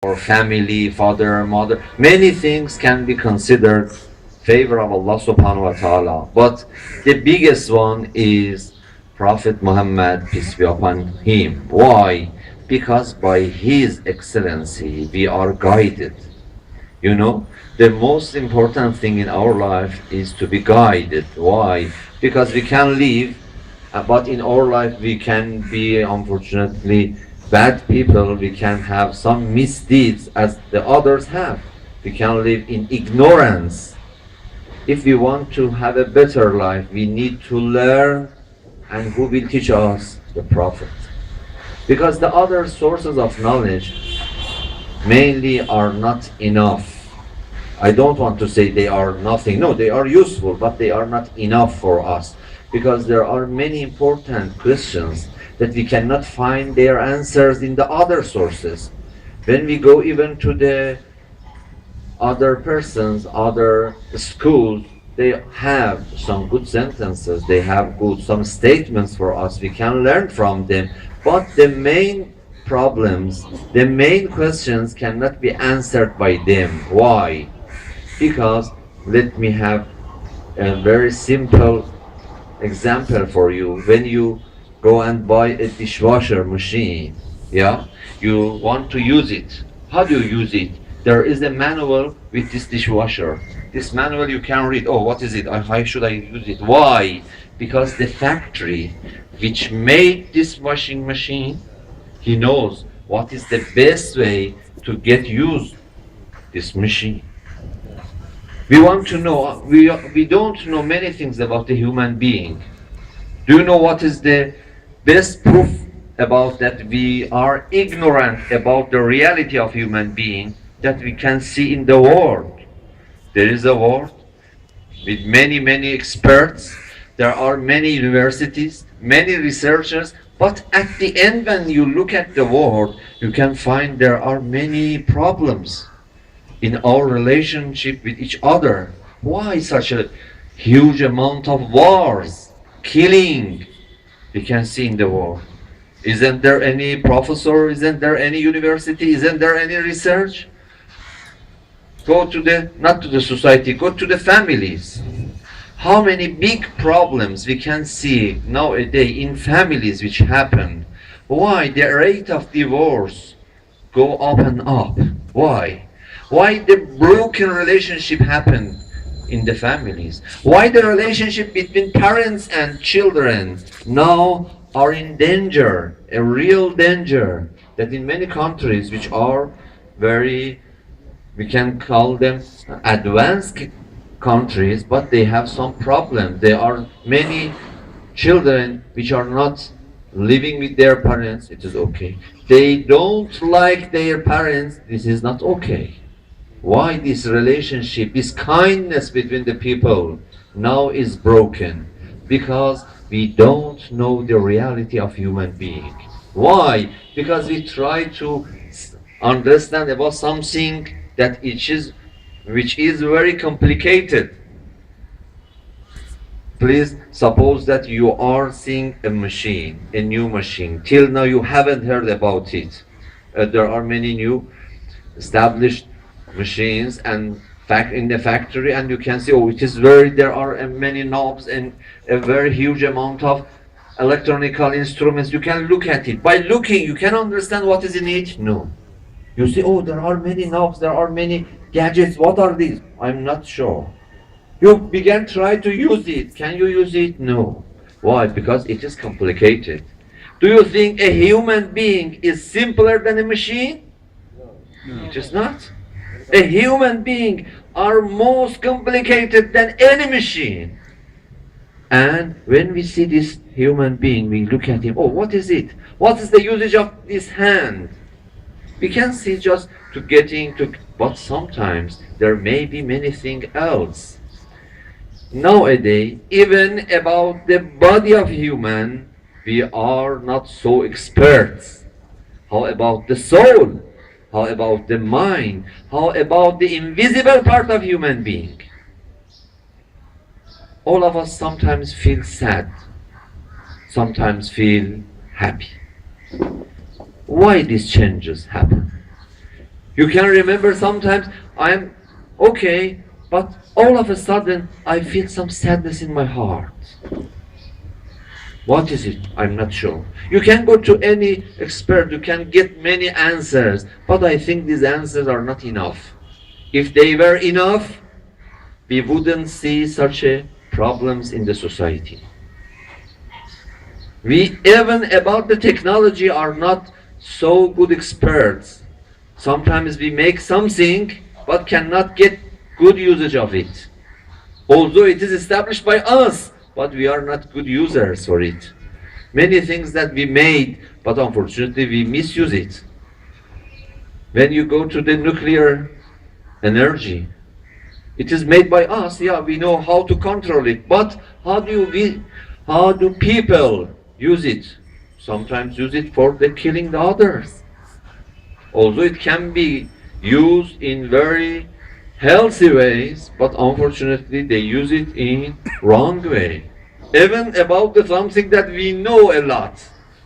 or family, father, mother. Many things can be considered favor of Allah subhanahu wa ta'ala. But the biggest one is Prophet Muhammad, peace be upon him. Why? Because by his excellency we are guided. You know, the most important thing in our life is to be guided. Why? Because we can live, but in our life we can be, unfortunately, bad people. We can have some misdeeds as the others have. We can live in ignorance. If we want to have a better life, we need to learn. And who will teach us? The Prophet. Because the other sources of knowledge mainly are not enough. I don't want to say they are nothing. No, they are useful, but they are not enough for us. Because there are many important questions that we cannot find their answers in the other sources. When we go even to the other persons, other schools, they have some good sentences, they have good some statements for us, we can learn from them. But the main problems, the main questions cannot be answered by them. Why? Because let me have a very simple example for you. When you go and buy a dishwasher machine, yeah, you want to use it. How do you use it? There is a manual with this dishwasher. This manual you can read. Oh, what is it? How should I use it? Why? Because the factory which made this washing machine, he knows what is the best way to get used this machine. We want to know, we don't know many things about the human being. Do you know what is the best proof about that we are ignorant about the reality of human being that we can see in the world? There is a world with many experts. There are many universities, many researchers, but at the end when you look at the world, you can find there are many problems in our relationship with each other. Why such a huge amount of wars, killing we can see in the world? Isn't there any professor? Isn't there any university? Isn't there any research? Go to the, not to the society, go to the families. How many big problems we can see nowadays in families which happen. Why the rate of divorce go up and up? Why? Why the broken relationship happen in the families? Why the relationship between parents and children now are in danger, a real danger, that in many countries which are very, we can call them advanced countries, but they have some problems. There are many children which are not living with their parents. It is okay. They don't like their parents. This is not okay. Why this relationship, this kindness between the people now is broken? Because we don't know the reality of human being. Why? Because we try to understand about something that which is very complicated. Please suppose that you are seeing a machine, a new machine. Till now you haven't heard about it. There are many new established machines and in the factory, and you can see, oh, it is there are many knobs and a very huge amount of electronical instruments. You can look at it. By looking, you can understand what is in it? No. You see, oh, there are many knobs, there are many gadgets. What are these? I'm not sure. You begin try to use it. Can you use it? No. Why? Because it is complicated. Do you think a human being is simpler than a machine? No. It is not. A human being are most complicated than any machine. And when we see this human being, we look at him, oh, what is it? What is the usage of this hand? We can see just to getting to, but sometimes there may be many things else. Nowadays, even about the body of human, we are not so experts. How about the soul? How about the mind? How about the invisible part of human being? All of us sometimes feel sad, sometimes feel happy. Why these changes happen? You can remember sometimes I'm okay, but all of a sudden I feel some sadness in my heart. What is it? I'm not sure. You can go to any expert, you can get many answers, but I think these answers are not enough. If they were enough, we wouldn't see such a problems in the society. We even about the technology are not so good experts. Sometimes we make something but cannot get good usage of it. Although it is established by us, but we are not good users for it. Many things that we made, but unfortunately we misuse it. When you go to the nuclear energy, it is made by us. Yeah, we know how to control it, but how do people use it? Sometimes use it for the killing the others. Although it can be used in very healthy ways, but unfortunately they use it in wrong way. Even about the something that we know a lot.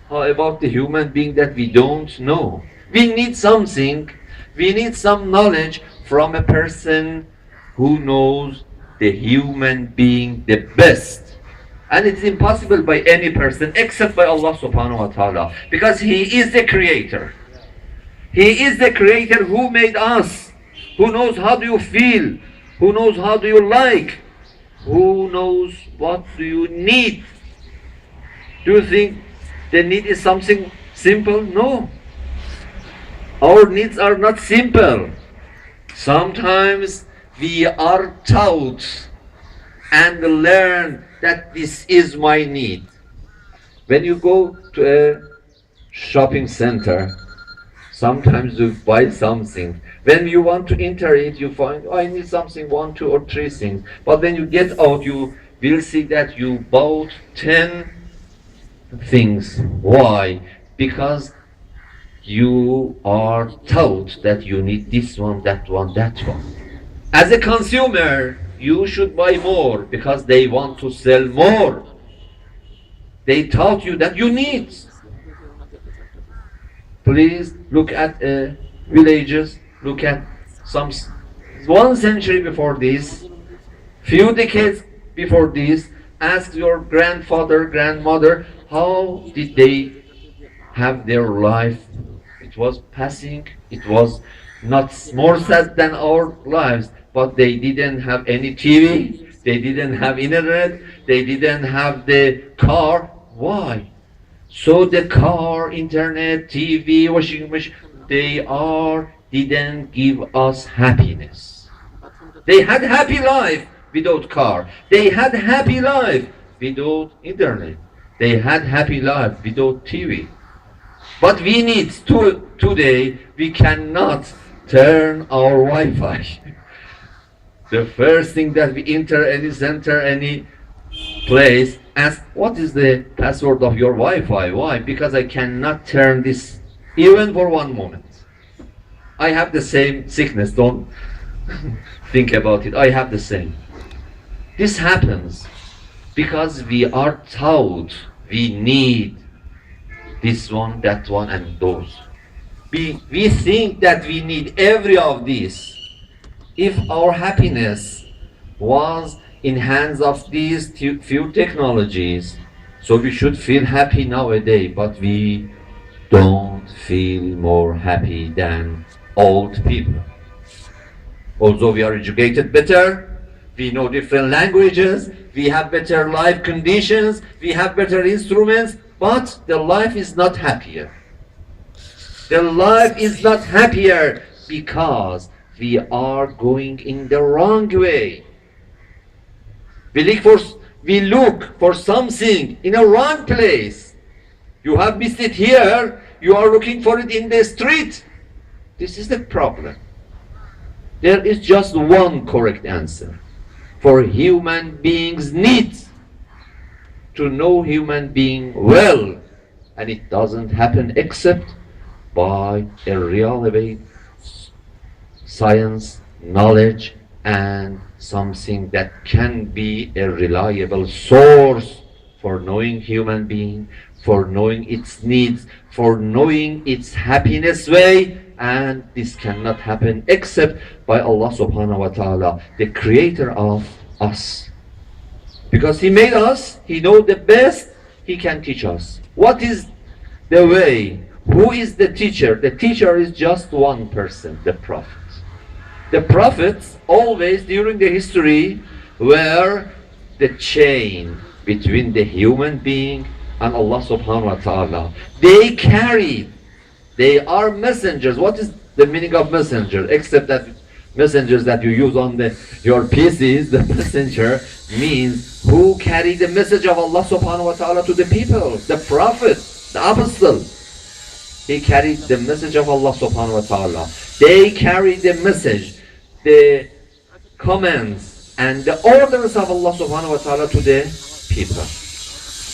How about the human being that we don't know? We need something, we need some knowledge from a person who knows the human being the best. And it's impossible by any person except by Allah subhanahu wa ta'ala, because He is the creator. He is the creator who made us, who knows how do you feel, who knows how do you like, who knows what do you need. Do you think the need is something simple? No. Our needs are not simple. Sometimes we are taught and learn that this is my need. When you go to a shopping center, sometimes you buy something. When you want to enter it, you find, oh, I need something, 1, 2, or 3 things. But when you get out, you will see that you bought 10 things. Why? Because you are taught that you need this one, that one, that one. As a consumer, you should buy more because they want to sell more. They taught you that you need. Please look at villages, look at some 1 century before this, few decades before this. Ask your grandfather, grandmother, how did they have their life? It was passing, it was not more sad than our lives, but they didn't have any TV, they didn't have internet, they didn't have the car. Why? So the car, internet, TV, washing machine, didn't give us happiness. They had happy life without car. They had happy life without internet. They had happy life without TV. But we need today, we cannot turn our Wi-Fi. The first thing that we enter any center, any place, ask what is the password of your Wi-Fi? Why? Because I cannot turn this even for 1 moment. I have the same sickness, don't think about it. I have the same. This happens because we are taught we need this one, that one, and those. We think that we need every of these. If our happiness was in hands of these few technologies, so we should feel happy nowadays, but we don't feel more happy than old people. Although we are educated better, we know different languages, we have better life conditions, we have better instruments, but the life is not happier. The life is not happier because we are going in the wrong way. We look for something in a wrong place. You have missed it here, you are looking for it in the street. This is the problem. There is just one correct answer. For human beings need to know human being well, and it doesn't happen except by a real science, knowledge, and something that can be a reliable source for knowing human being, for knowing its needs, for knowing its happiness way, And this cannot happen except by Allah subhanahu wa ta'ala, the creator of us. Because He made us, He knows the best, He can teach us. What is the way? Who is the teacher? The teacher is just one person, the Prophet. The prophets always during the history were the chain between the human being and Allah subhanahu wa ta'ala. They are messengers. What is the meaning of messenger? Except that messengers that you use on your PCs, the messenger means who carry the message of Allah subhanahu wa ta'ala to the people. The prophet, the apostle, he carried the message of Allah subhanahu wa ta'ala. They carry the message, the commands and the orders of Allah subhanahu wa ta'ala to the people.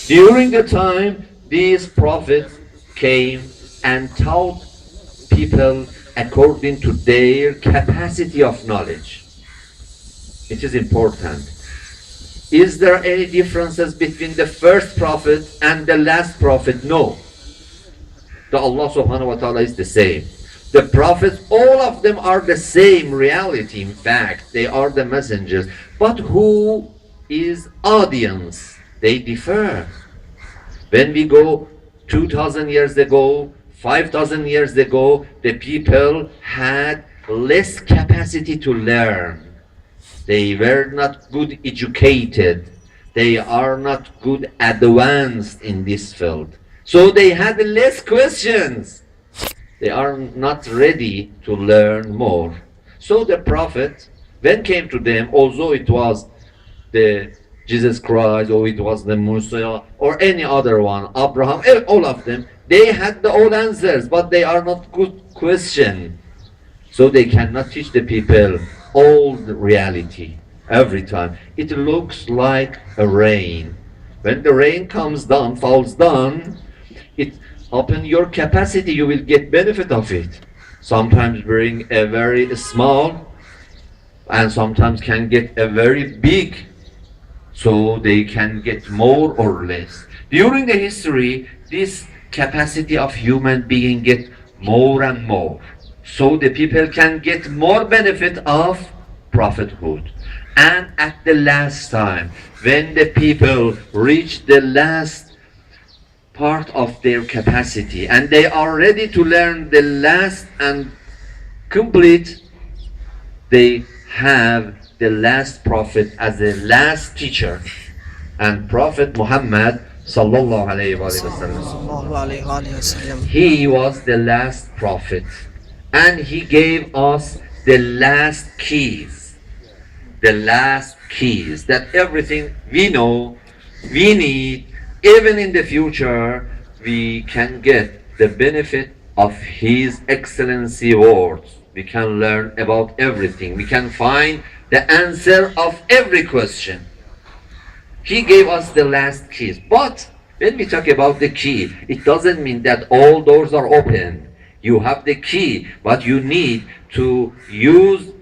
During the time these prophets came and taught people according to their capacity of knowledge. It is important. Is there any differences between the first prophet and the last prophet? No. The Allah subhanahu wa ta'ala is the same. The prophets, all of them are the same reality. In fact, they are the messengers. But who is audience? They differ. When we go 2,000 years ago, 5,000 years ago, the people had less capacity to learn. They were not good educated. They are not good advanced in this field. So they had less questions. They are not ready to learn more. So the prophet, when came to them, although it was the Jesus Christ, or it was the Musa, or any other one, Abraham, all of them, they had the old answers, but they are not good question. So they cannot teach the people old reality every time. It looks like a rain. When the rain comes down, falls down, it open your capacity, you will get benefit of it. Sometimes bring a very small, and sometimes can get a very big, so they can get more or less. During the history, this capacity of human being get more and more, so the people can get more benefit of prophethood. And at the last time, when the people reach the last part of their capacity and they are ready to learn the last and complete, they have the last prophet as the last teacher, and Prophet Muhammad sallallahu alaihi wasallam. He was the last prophet, and he gave us the last keys. The last keys that everything we know, we need, even in the future, we can get the benefit of His excellency words. We can learn about everything. We can find the answer of every question. He gave us the last keys. But when we talk about the key, it doesn't mean that all doors are open. You have the key, but you need to use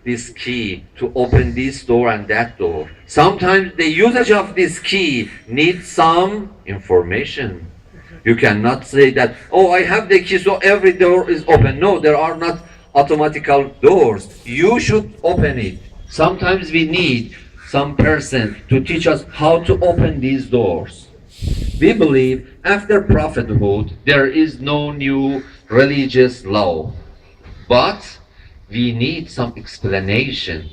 this key to open this door and that door. Sometimes the usage of this key needs some information. You cannot say that, oh, I have the key so every door is open. No, there are not automatical doors. You should open it. Sometimes we need some person to teach us how to open these doors. We believe after prophethood there is no new religious law, but we need some explanation,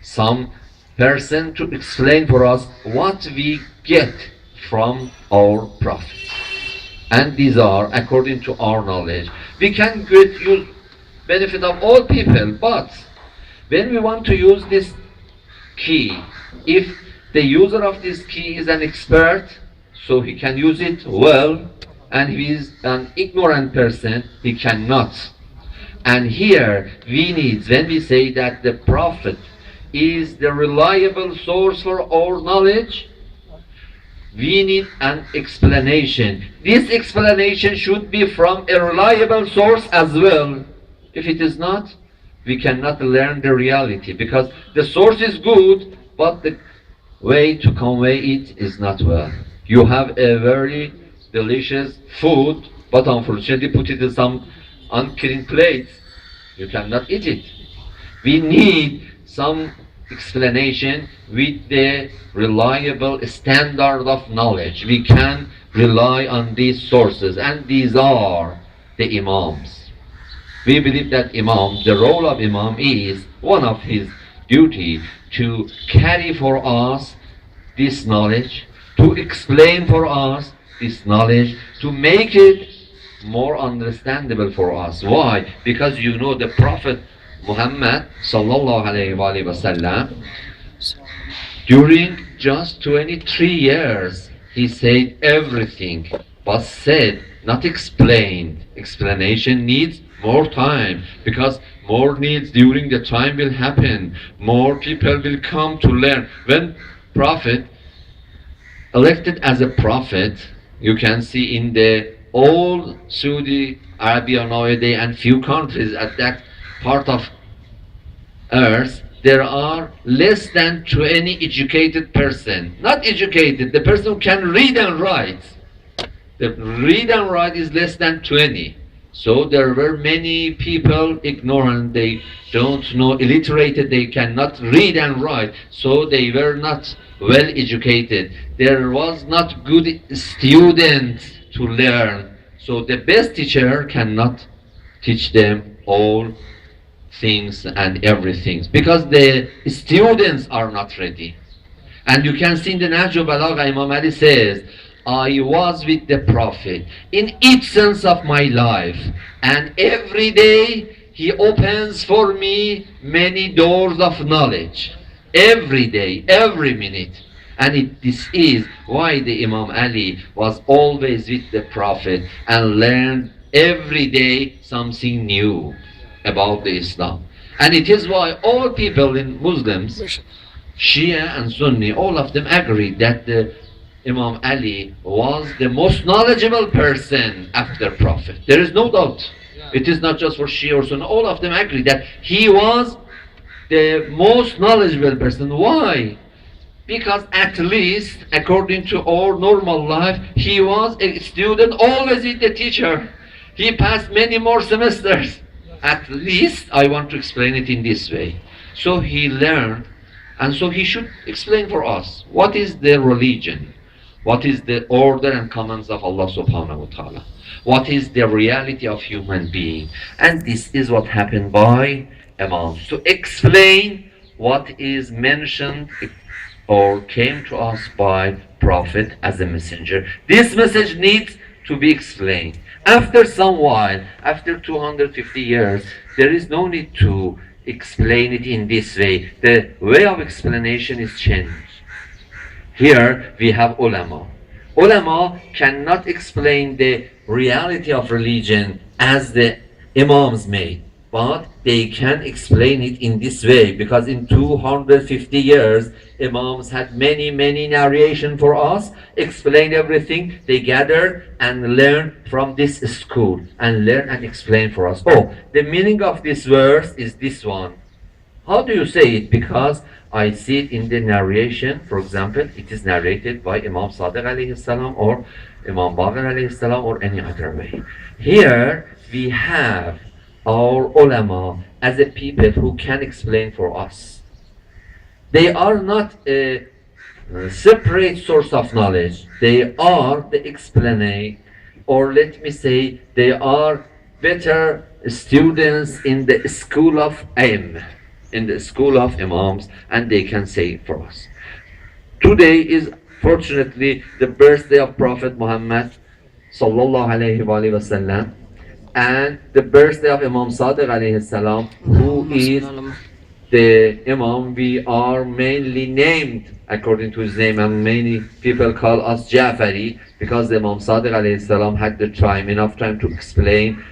some person to explain for us what we get from our prophet. And these are according to our knowledge. We can use benefit of all people, but when we want to use this key, if the user of this key is an expert, so he can use it well, and he is an ignorant person, he cannot. And here we need, when we say that the prophet is the reliable source for our knowledge, we need an explanation. This explanation should be from a reliable source as well. If it is not, we cannot learn the reality, because the source is good, but the way to convey it is not well. You have a very delicious food, but unfortunately put it in some unclean plate, you cannot eat it. We need some explanation with the reliable standard of knowledge. We can rely on these sources, and these are the Imams. We believe that Imam, the role of Imam is one of his duty to carry for us this knowledge, to explain for us this knowledge, to make it more understandable for us. Why? Because you know the Prophet Muhammad sallallahu alayhi wa sallam, during just 23 years, he said everything, but said, not explained. Explanation needs more time, because more needs during the time will happen. More people will come to learn. When Prophet elected as a prophet, you can see in the old Saudi Arabia nowadays and few countries at that part of earth, there are less than 20 educated person. Not educated, the person who can read and write. The read and write is less than 20. So there were many people ignorant, they don't know, illiterated, they cannot read and write. So they were not well educated. There was not good student to learn. So the best teacher cannot teach them all things and everything, because the students are not ready. And you can see in the Nahj al-Balagha, Imam Ali says, I was with the Prophet in each sense of my life, and every day he opens for me many doors of knowledge. Every day, every minute. And this is why the Imam Ali was always with the Prophet and learned every day something new about the Islam. And it is why all people in Muslims, Shia and Sunni, all of them agree that the Imam Ali was the most knowledgeable person after Prophet. There is no doubt. It is not just for Shia or Sunni. All of them agree that he was the most knowledgeable person. Why? Because at least, according to our normal life, he was a student always with the teacher. He passed many more semesters. At least, I want to explain it in this way. So he learned, and so he should explain for us what is the religion. What is the order and commands of Allah subhanahu wa ta'ala? What is the reality of human being? And this is what happened by Imams, to explain what is mentioned or came to us by Prophet as a messenger. This message needs to be explained. After some while, after 250 years, there is no need to explain it in this way. The way of explanation is changed. Here we have ulama. Ulama cannot explain the reality of religion as the Imams made, but they can explain it in this way, because in 250 years, Imams had many narration for us, explained everything. They gathered and learned from this school and learn and explain for us. Oh, the meaning of this verse is this one. How do you say it? Because I see it in the narration. For example, it is narrated by Imam Sadiq alayhi salam or Imam Baqir alayhi salam or any other way. Here we have our ulama as a people who can explain for us. They are not a separate source of knowledge. They are the explainer, or let me say, they are better students in the school of ilm, in the school of Imams, and they can say for us. Today is fortunately the birthday of Prophet Muhammad sallallahu alayhi wa sallam, and the birthday of Imam Sadiq alayhi salam, who is the Imam we are mainly named according to his name, and many people call us Ja'fari, because Imam Sadiq alayhi salam had the time, enough time to explain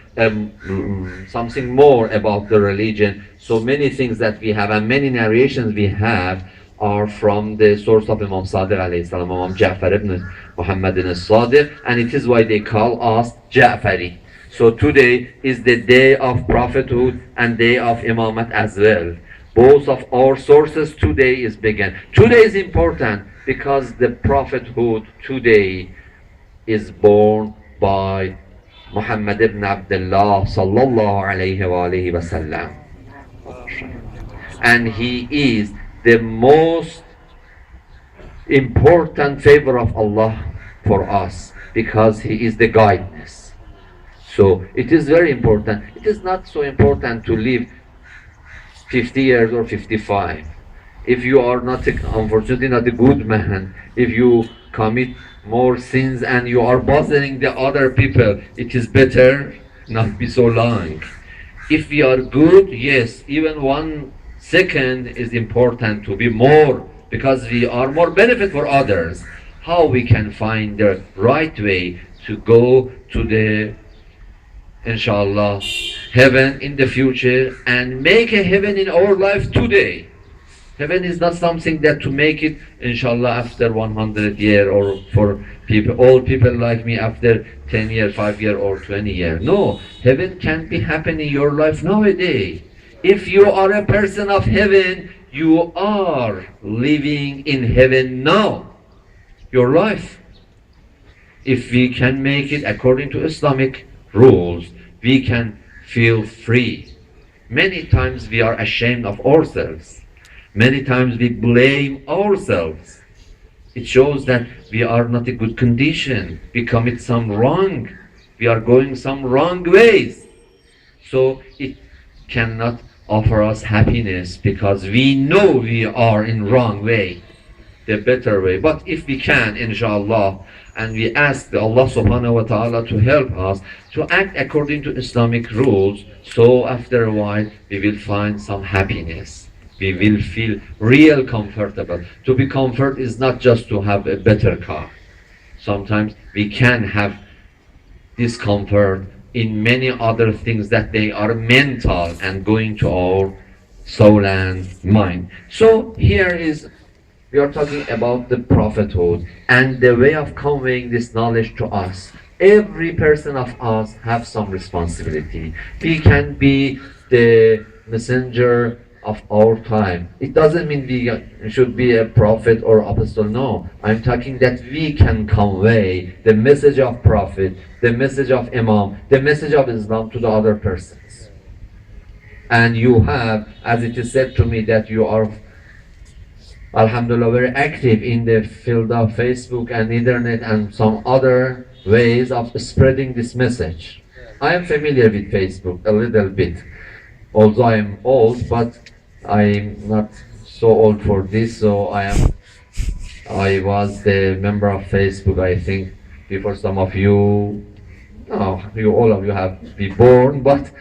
something more about the religion. So many things that we have and many narrations we have are from the source of Imam Sadiq alayhi salam, Imam Ja'far ibn Muhammadin al-Sadiq, and it is why they call us Ja'fari. So today is the day of prophethood and day of imamat as well. Both of our sources today is began. Today is important because the prophethood today is born by Muhammad ibn Abdullah sallallahu alayhi wa alihi wasallam. And he is the most important favor of Allah for us because he is the guidance. So it is very important. It is not so important to live 50 years or 55. If you are not, unfortunately, not a good man, if you commit more sins and you are bothering the other people, it is better not be so long. If we are good, yes, even 1 second is important to be more because we are more benefit for others. How we can find the right way to go to the, inshallah, heaven in the future and make a heaven in our life today. Heaven is not something that to make it, inshallah, after 100 years or for people, old people like me after 10 years, 5 years or 20 years. No, heaven can be happening in your life nowadays. If you are a person of heaven, you are living in heaven now. Your life. If we can make it according to Islamic rules, we can feel free. Many times we are ashamed of ourselves. Many times we blame ourselves. It shows that we are not in good condition. We commit some wrong. We are going some wrong ways. So it cannot offer us happiness because we know we are in wrong way, the better way. But if we can, inshallah, and we ask Allah subhanahu wa ta'ala to help us to act according to Islamic rules, so after a while we will find some happiness. We will feel real comfortable. To be comfort is not just to have a better car. Sometimes we can have discomfort in many other things that they are mental and going to our soul and mind. So here is, we are talking about the prophethood and the way of conveying this knowledge to us. Every person of us have some responsibility. We can be the messenger of our time. It doesn't mean we should be a prophet or apostle. No, I'm talking that we can convey the message of prophet, the message of imam, the message of Islam to the other persons. And you have, as it is said to me, that you are, alhamdulillah, very active in the field of Facebook and internet and some other ways of spreading this message. I am familiar with Facebook a little bit, although I am old, but I'm not so old for this. So I was the member of Facebook, I think, before some of you. No, all of you have been born, but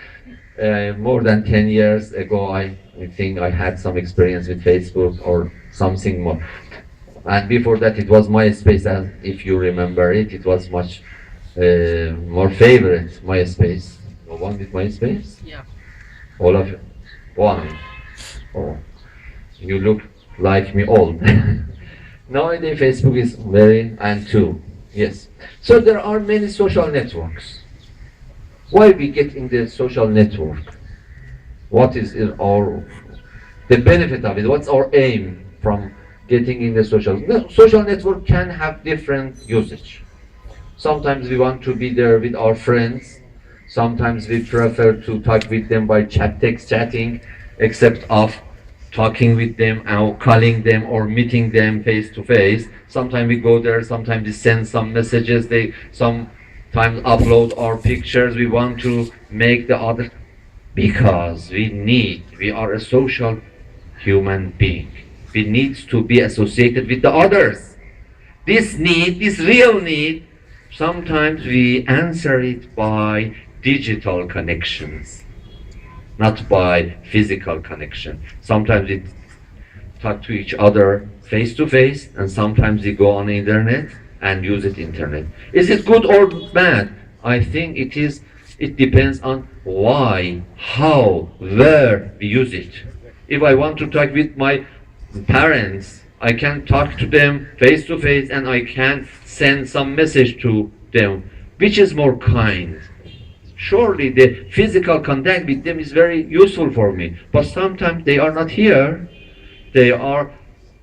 more than 10 years ago, I think I had some experience with Facebook or something more. And before that, it was MySpace, and if you remember it, it was much more favorite, MySpace. No one with MySpace? Yeah. All of you? One. Oh, you look like me old. Nowadays, Facebook is very, and two. Yes. So there are many social networks. Why we get in the social network? What is the benefit of it? What's our aim from getting in the social network? Can have different usage. Sometimes we want to be there with our friends. Sometimes we prefer to talk with them by text chatting, except of talking with them or calling them or meeting them face to face. Sometimes we go there, sometimes we send some messages, they sometimes upload our pictures. We want to make the other, because we are a social human being. We need to be associated with the others. This need, this real need, sometimes we answer it by digital connections, not by physical connection. Sometimes we talk to each other face to face, and sometimes we go on the internet and use it internet. Is it good or bad? I think it depends on why, how, where we use it. If I want to talk with my parents, I can talk to them face to face and I can send some message to them. Which is more kind? Surely the physical contact with them is very useful for me, but sometimes they are not here. They are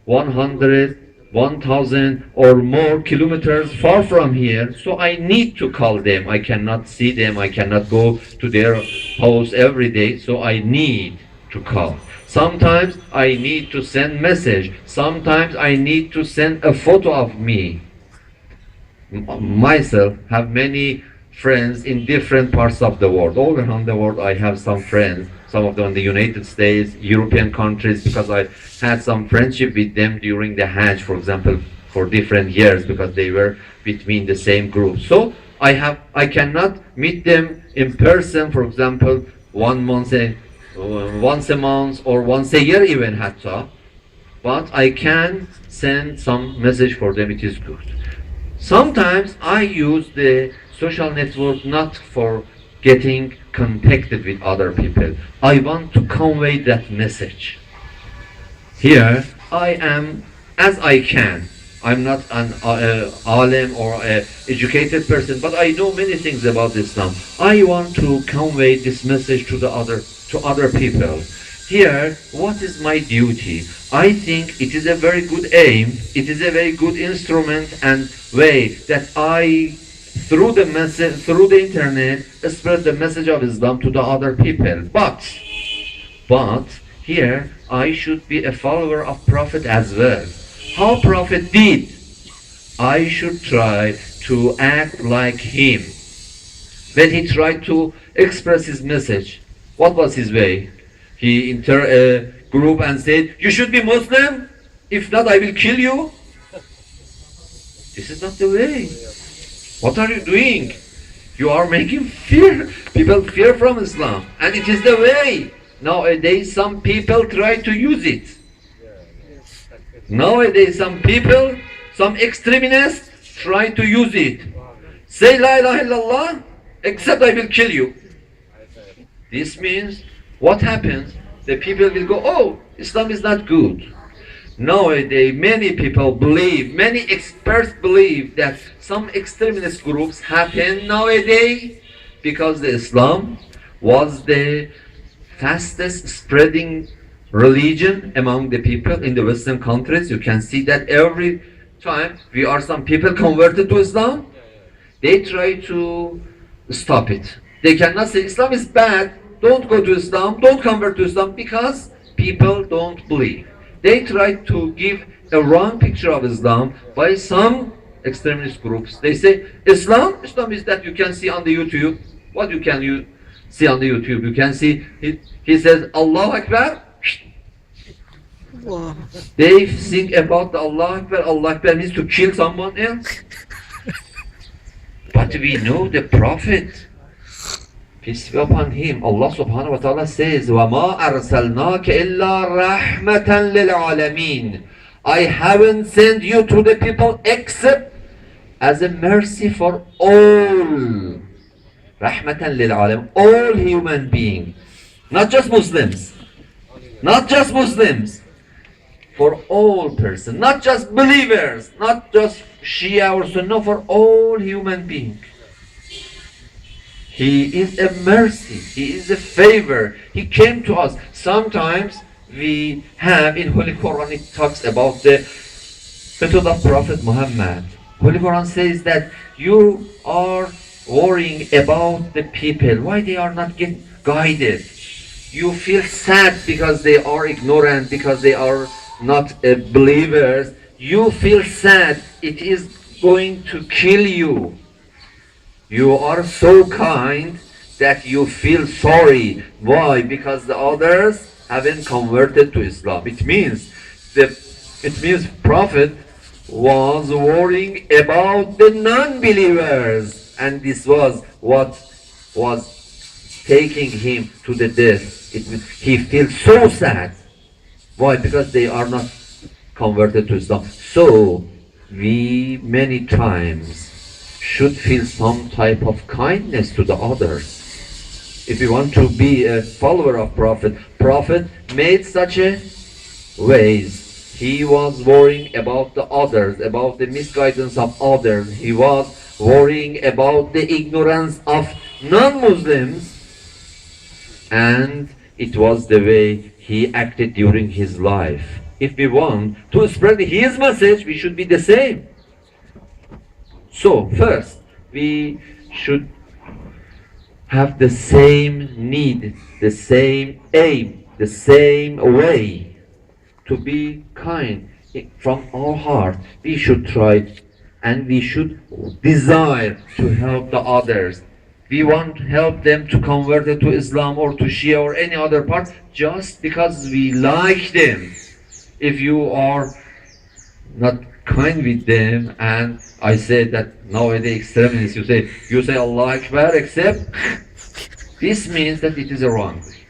100 1,000 or more kilometers far from here, so I need to call them. I cannot see them, I cannot go to their house every day, so I need to call. Sometimes I need to send message, sometimes I need to send a photo of me. Myself have many friends in different parts of the world. All around the world I have some friends, some of them in the United States, European countries, because I had some friendship with them during the Hajj, for example, for different years, because they were between the same group. So I cannot meet them in person, for example, once a month or once a year even hatta, but I can send some message for them. It is good. Sometimes I use the social network not for getting contacted with other people. I want to convey that message. Here I am as I can. I'm not an alem or educated person, but I know many things about Islam. I want to convey this message to other people. Here, what is my duty? I think it is a very good aim. It is a very good instrument and way that I, through the message, through the internet, spread the message of Islam to the other people. But here I should be a follower of Prophet as well. How Prophet did, I should try to act like him. When he tried to express his message, what was his way? He entered a group and said, "You should be Muslim, if not I will kill you." This is not the way. What are you doing? You are making people fear from Islam, and it is the way. Nowadays some people try to use it. Nowadays some extremists try to use it. Say La ilaha illallah, except I will kill you. This means what happens? The people will go, oh, Islam is not good. Nowadays, many people believe, many experts believe that some extremist groups happen nowadays because the Islam was the fastest spreading religion among the people in the Western countries. You can see that every time some people converted to Islam, they try to stop it. They cannot say Islam is bad, don't go to Islam, don't convert to Islam, because people don't believe. They try to give a wrong picture of Islam by some extremist groups. They say Islam is that you can see on the YouTube. What you see on the YouTube? You can see he says Allahu Akbar. Wow. They think about the Allahu Akbar. Allahu Akbar means to kill someone else. But we know the Prophet, peace be upon him, Allah subhanahu wa ta'ala says, وَمَا أَرْسَلْنَاكَ إِلَّا رَحْمَةً لِلْعَالَمِينَ. I haven't sent you to the people except as a mercy for all. Rahmatan lil alam, all human beings. Not just Muslims. Not just Muslims. For all persons. Not just believers. Not just Shia or Sunni. No, for all human beings. He is a mercy. He is a favor. He came to us. Sometimes we have in Holy Quran, it talks about the method of Prophet Muhammad. Holy Quran says that you are worrying about the people, why they are not getting guided. You feel sad because they are ignorant, because they are not believers. You feel sad. It is going to kill you. You are so kind that you feel sorry. Why? Because the others haven't converted to Islam. It means Prophet was worrying about the non-believers, and this was what was taking him to the death. He feels so sad. Why? Because they are not converted to Islam. So we many times should feel some type of kindness to the others. If you want to be a follower of Prophet made such a ways. He was worrying about the others, about the misguidance of others. He was worrying about the ignorance of non-Muslims, and it was the way he acted during his life. If we want to spread his message, we should be the same. So, first, we should have the same need, the same aim, the same way to be kind from our heart. We should try and we should desire to help the others. We won't help them to convert to Islam or to Shia or any other part just because we like them. If you are not kind with them, and I said that nowadays extremists, you say Allah Akbar, except this means that it is a wrong way.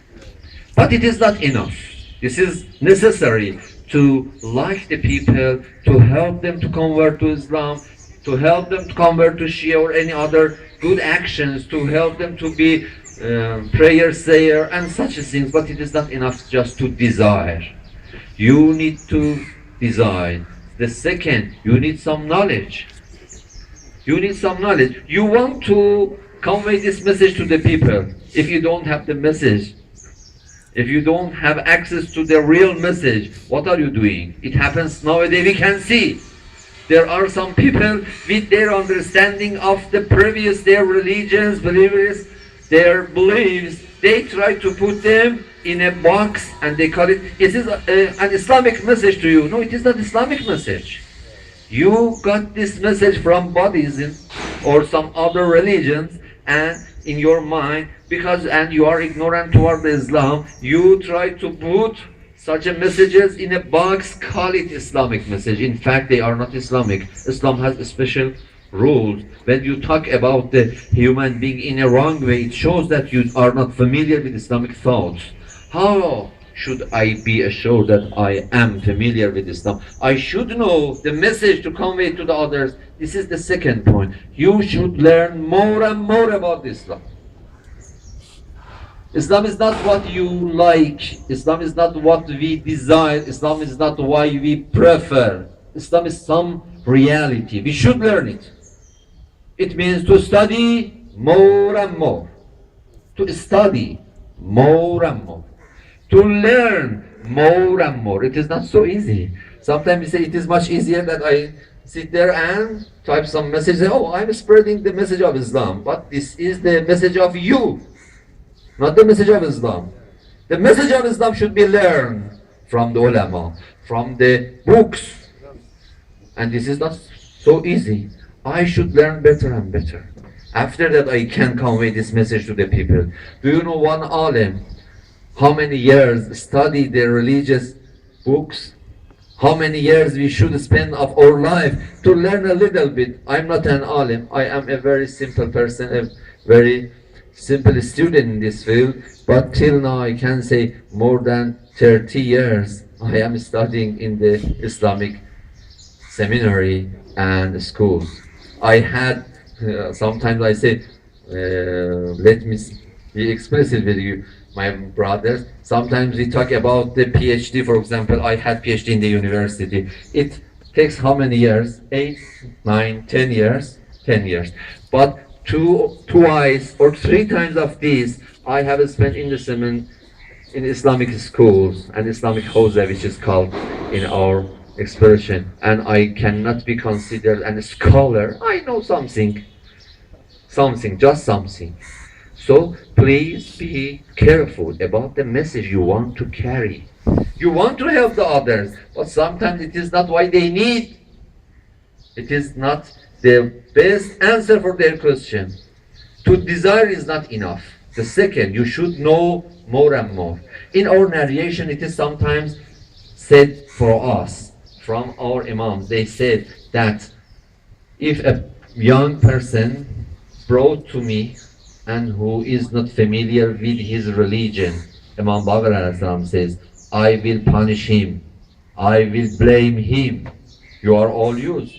But it is not enough. This is necessary to like the people, to help them to convert to Islam, to help them to convert to Shia or any other good actions, to help them to be prayer sayer and such things. But it is not enough just to desire. You need to desire. The second, you need some knowledge. You need some knowledge. You want to convey this message to the people. If you don't have the message, if you don't have access to the real message, what are you doing? It happens nowadays, we can see. There are some people with their understanding of the previous, their religions, believers, their beliefs, they try to put them in a box and they call it, is this an Islamic message to you? No, it is not Islamic message. You got this message from Buddhism or some other religions, and in your mind, because and you are ignorant toward Islam, you try to put such a messages in a box, call it Islamic message. In fact, they are not Islamic. Islam has special rules. When you talk about the human being in a wrong way, it shows that you are not familiar with Islamic thoughts. How should I be assured that I am familiar with Islam? I should know the message to convey to the others. This is the second point. You should learn more and more about Islam. Islam is not what you like. Islam is not what we desire. Islam is not why we prefer. Islam is some reality. We should learn it. It means to study more and more. To study more and more. To learn more and more. It is not so easy. Sometimes we say it is much easier that I sit there and type some message. Oh, I'm spreading the message of Islam. But this is the message of you, not the message of Islam. The message of Islam should be learned from the ulama, from the books. And this is not so easy. I should learn better and better. After that, I can convey this message to the people. Do you know one alem, how many years study the religious books? How many years we should spend of our life to learn a little bit? I'm not an alim. I am a very simple person, a very simple student in this field. But till now I can say more than 30 years I am studying in the Islamic seminary and schools. I had, sometimes I say, let me be explicit with you, my brothers. Sometimes we talk about the PhD, for example. I had PhD in the university. It takes how many years? 8, 9, 10 years? 10 years. But twice or 3 times of these I have spent in the in Islamic schools and Islamic hawza, which is called in our expression. And I cannot be considered a scholar. I know something, just something. So please be careful about the message you want to carry. You want to help the others, but sometimes it is not what they need. It is not the best answer for their question. To desire is not enough. The second, you should know more and more. In our narration, it is sometimes said for us, from our imams, they said that if a young person brought to me and who is not familiar with his religion, Imam Baqir says, I will punish him. I will blame him. You are all used.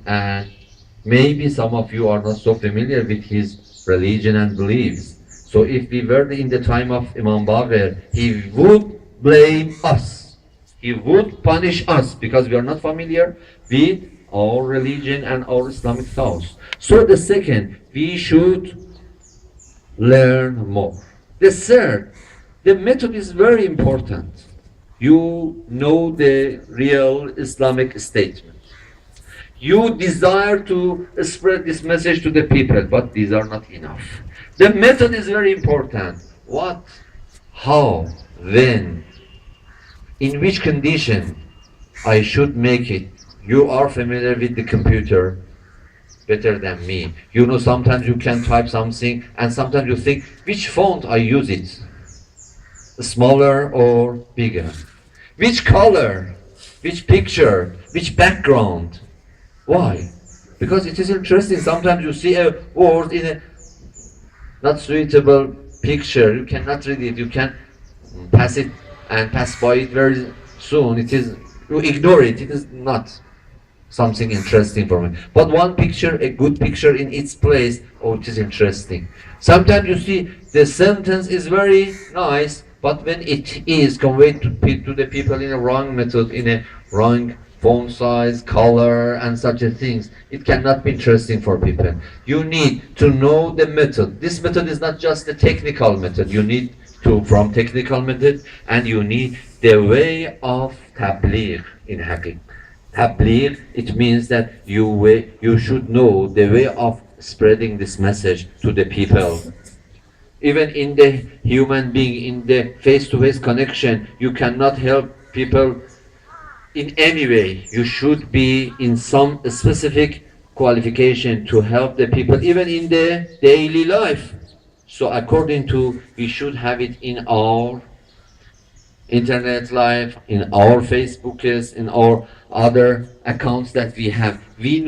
And maybe some of you are not so familiar with his religion and beliefs. So if we were in the time of Imam Baqir, he would blame us. He would punish us because we are not familiar with our religion and our Islamic thoughts. So the second, we should learn more. The third, The method is very important. You know the real Islamic statement. You desire to spread this message to the people, but these are not enough. The method is very important. What, how, when, in which condition I should make it. You are familiar with the computer better than me. You know, sometimes you can type something and sometimes you think, which font I use it? Smaller or bigger? Which color? Which picture? Which background? Why? Because it is interesting. Sometimes you see a word in a not suitable picture. You cannot read it. You can pass it and pass by it very soon. It is, you ignore it. It is not something interesting for me. But one picture, a good picture in its place, oh, it is interesting. Sometimes you see the sentence is very nice, but when it is conveyed to the people in a wrong method, in a wrong font size, color, and such a things, it cannot be interesting for people. You need to know the method. This method is not just the technical method. You need to from technical method, and you need the way of tabligh in haqiq. Tabligh, it means that you should know the way of spreading this message to the people. Even in the human being, in the face-to-face connection, you cannot help people in any way. You should be in some specific qualification to help the people, even in the daily life. So according to, we should have it in our internet life, in our Facebooks, in our other accounts that we have. We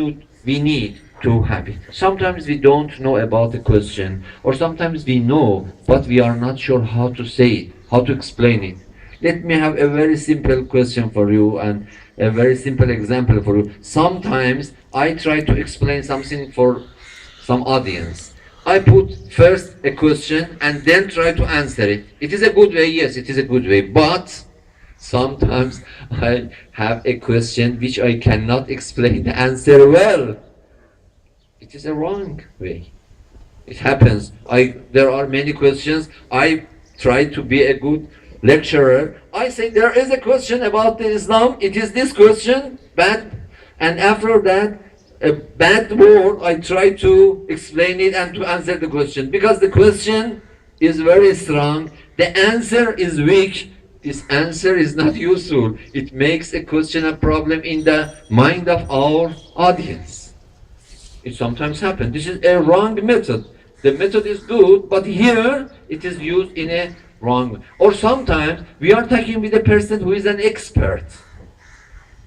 need to have it. Sometimes we don't know about the question, or sometimes we know, but we are not sure how to say it, how to explain it. Let me have a very simple question for you and a very simple example for you. Sometimes I try to explain something for some audience. I put first a question and then try to answer it. It is a good way, yes, it is a good way, but sometimes I have a question which I cannot explain the answer well. It is a wrong way. It happens. There are many questions. I try to be a good lecturer. I say there is a question about the Islam. It is this question, bad, and after that, a bad word, I try to explain it and to answer the question. Because the question is very strong, the answer is weak. This answer is not useful. It makes a question a problem in the mind of our audience. It sometimes happens. This is a wrong method. The method is good, but here it is used in a wrong way. Or sometimes we are talking with a person who is an expert.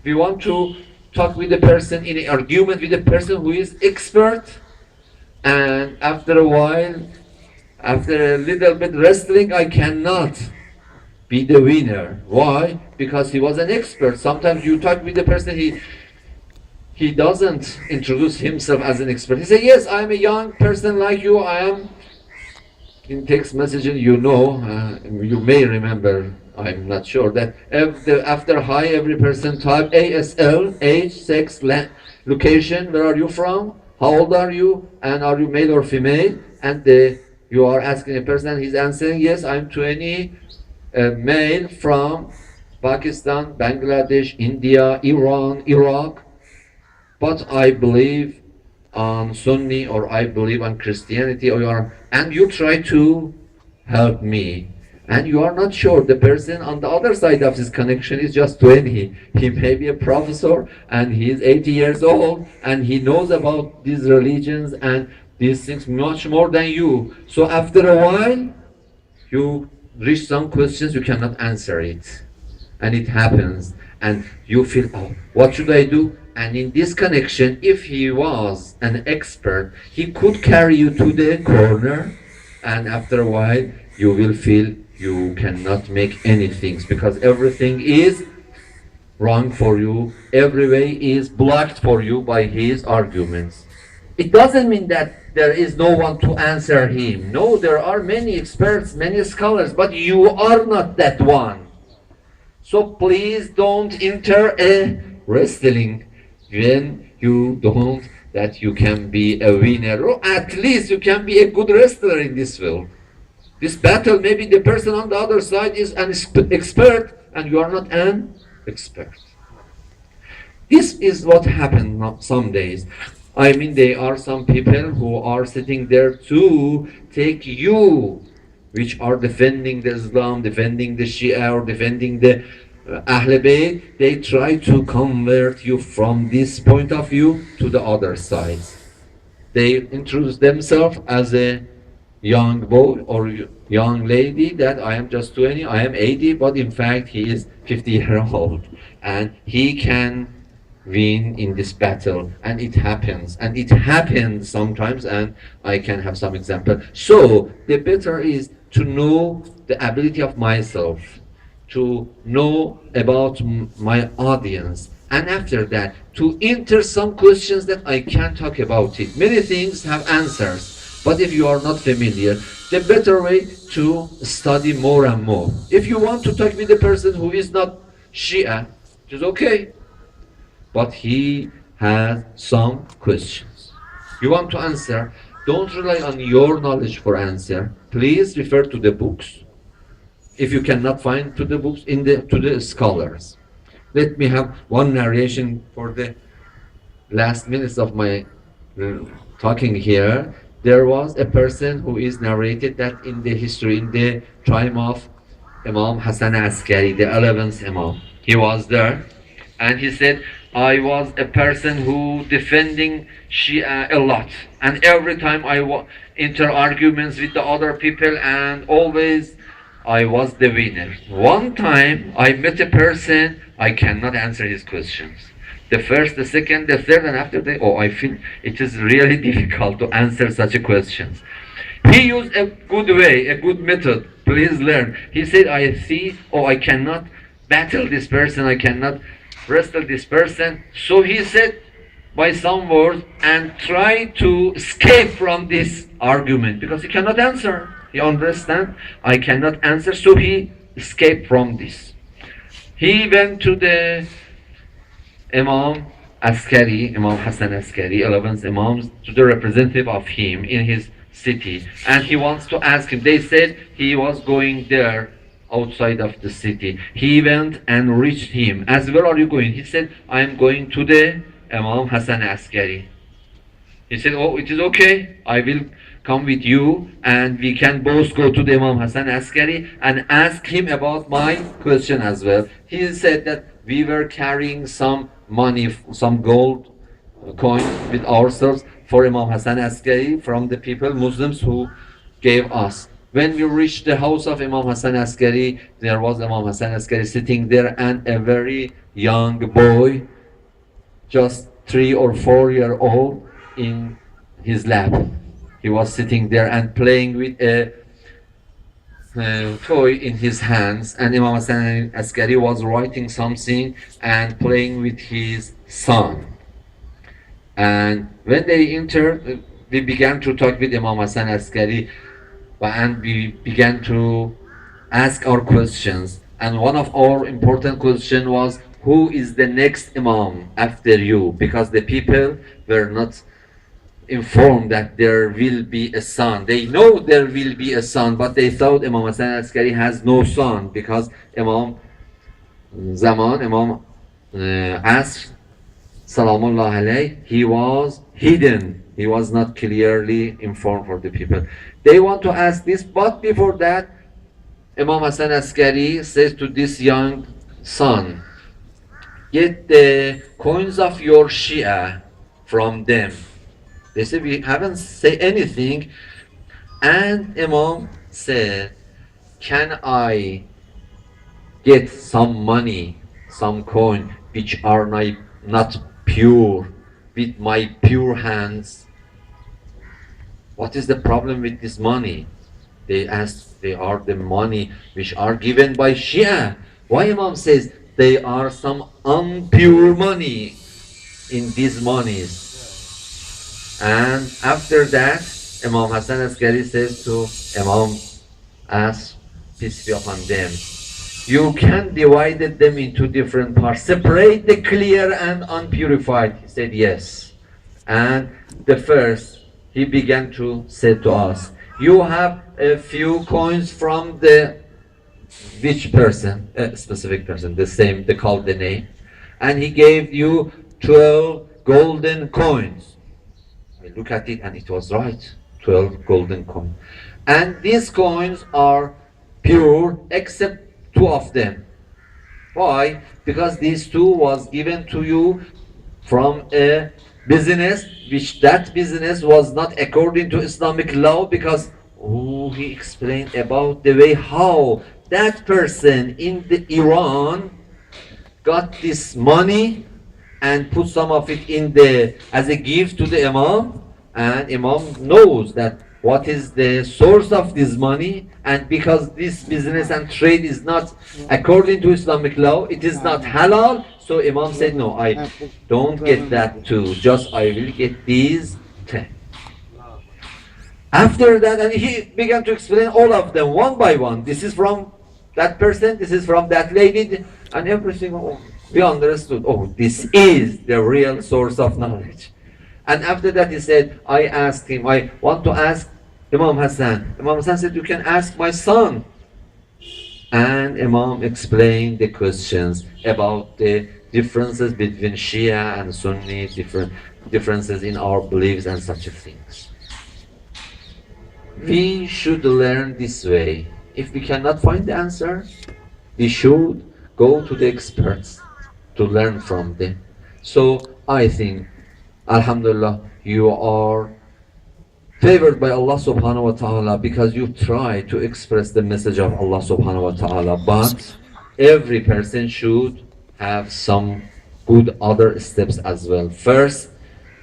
We want to talk with a person in an argument with a person who is expert, and after a while, after a little bit wrestling, I cannot be the winner. Why? Because he was an expert. Sometimes you talk with a person, he doesn't introduce himself as an expert. He says, yes, I am a young person like you. I am in text messaging, you may remember, I'm not sure, that after hi, every person type ASL, age, sex, location, where are you from, how old are you, and are you male or female, and you are asking a person, he's answering, yes, I'm 20, male from Pakistan, Bangladesh, India, Iran, Iraq, but I believe on Sunni, or I believe on Christianity, and you try to help me, and you are not sure. The person on the other side of this connection is just 20. He may be a professor and he is 80 years old and he knows about these religions and these things much more than you. So after a while, you reach some questions, you cannot answer it. And it happens. And you feel, oh, what should I do? And in this connection, if he was an expert, he could carry you to the corner, and after a while, you will feel you cannot make anything because everything is wrong for you. Every way is blocked for you by his arguments. It doesn't mean that there is no one to answer him. No, there are many experts, many scholars, but you are not that one. So please don't enter a wrestling when you don't that you can be a winner, or at least you can be a good wrestler in this world. This battle, maybe the person on the other side is an expert and you are not an expert. This is what happened some days. I mean, there are some people who are sitting there to take you, which are defending the Islam, defending the Shia, or defending the Ahl Bayt. They try to convert you from this point of view to the other side. They introduce themselves as a young boy or young lady that I am just 20, I am 80, but in fact he is 50-year old and he can win in this battle, and it happens sometimes, and I can have some example. So the better is to know the ability of myself, to know about my audience, and after that to enter some questions that I can talk about it. Many things have answers, but if you are not familiar, the better way to study more and more. If you want to talk with a person who is not Shia, it is okay, but he has some questions. You want to answer, don't rely on your knowledge for answer. Please refer to the books. If you cannot find to the books, to the scholars. Let me have one narration for the last minutes of my talking here. There was a person who is narrated that in the history, in the time of Imam Hassan Askari, the 11th Imam, he was there, and he said, I was a person who defending Shia a lot, and every time I enter arguments with the other people, and always I was the winner. One time I met a person, I cannot answer his questions. The first, the second, the third, and after that, I feel it is really difficult to answer such a questions. He used a good way, a good method. Please learn. He said, I see, I cannot battle this person, I cannot wrestle this person. So he said by some words and try to escape from this argument because he cannot answer. You understand? I cannot answer, so he escaped from this. He went to the Imam Askari, Imam Hassan Askari, 11th Imam, to the representative of him in his city, and he wants to ask him. They said he was going there outside of the city. He went and reached him. As where are you going? He said, I am going to the Imam Hassan Askari. He said, it is okay. I will come with you and we can both go to the Imam Hassan Askari and ask him about my question as well. He said that we were carrying some money, some gold coin with ourselves for Imam Hassan Askari from the people, Muslims, who gave us. When we reached the house of Imam Hassan Askari, there was Imam Hassan Askari sitting there and a very young boy, just 3 or 4 year old, in his lap. He was sitting there and playing with a toy in his hands, and Imam Hassan Askari was writing something and playing with his son. And when they entered, we began to talk with Imam Hassan Askari, and we began to ask our questions. And one of our important questions was, who is the next Imam after you? Because the people were not informed that there will be a son. They know there will be a son, but they thought Imam Hassan Askari has no son because Imam Zaman, Imam Asr, Salamullah alayh, he was hidden. He was not clearly informed for the people. They want to ask this, but before that, Imam Hassan Askari says to this young son, get the coins of your Shia from them. They said, we haven't said anything. And Imam said, can I get some money, some coin, which are not pure, with my pure hands? What is the problem with this money? They asked, they are the money which are given by Shia. Why Imam says they are some impure money in these monies? And after that, Imam Hassan Askari says to Imam As, peace be upon them, you can divide them into different parts. Separate the clear and unpurified. He said yes. And the first, he began to say to us, You have a few coins from the which person, a specific person, the same, they called the name, and he gave you 12 golden coins. I look at it and it was right, 12 golden coins. And these coins are pure except two of them. Why? Because these two was given to you from a business which that business was not according to Islamic law, because he explained about the way how that person in the Iran got this money and put some of it in the as a gift to the Imam, and Imam knows that what is the source of this money, and because this business and trade is not according to Islamic law, it is not halal, so Imam said, no, I don't get that too, just I will get these 10. After that, and he began to explain all of them one by one. This is from that person, this is from that lady, and everything. Oh, we understood, oh, this is the real source of knowledge. And after that he said, I asked him, I want to ask Imam Hassan. Imam Hassan said, you can ask my son. And Imam explained the questions about the differences between Shia and Sunni, differences in our beliefs and such things. We should learn this way. If we cannot find the answer, we should go to the experts to learn from them. So I think, Alhamdulillah, you are favored by Allah subhanahu wa ta'ala because you try to express the message of Allah subhanahu wa ta'ala. But every person should have some good other steps as well. First,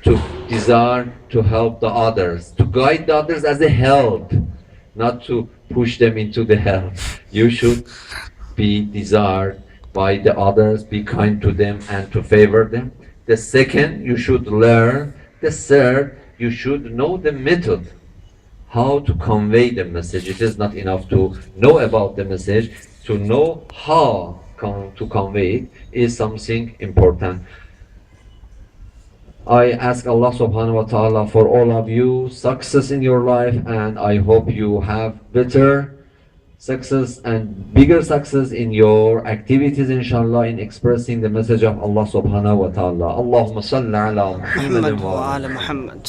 to desire to help the others, to guide the others as a help, not to push them into the hell. You should be desired by the others, be kind to them and to favor them. The second, you should learn. The third, you should know the method, how to convey the message. It is not enough to know about the message, to know how to convey it is something important. I ask Allah subhanahu wa ta'ala for all of you success in your life, and I hope you have better success and bigger success in your activities, inshallah, in expressing the message of Allah subhanahu wa ta'ala. Allahumma salli ala Muhammadin محمد wa ala وآل محمد.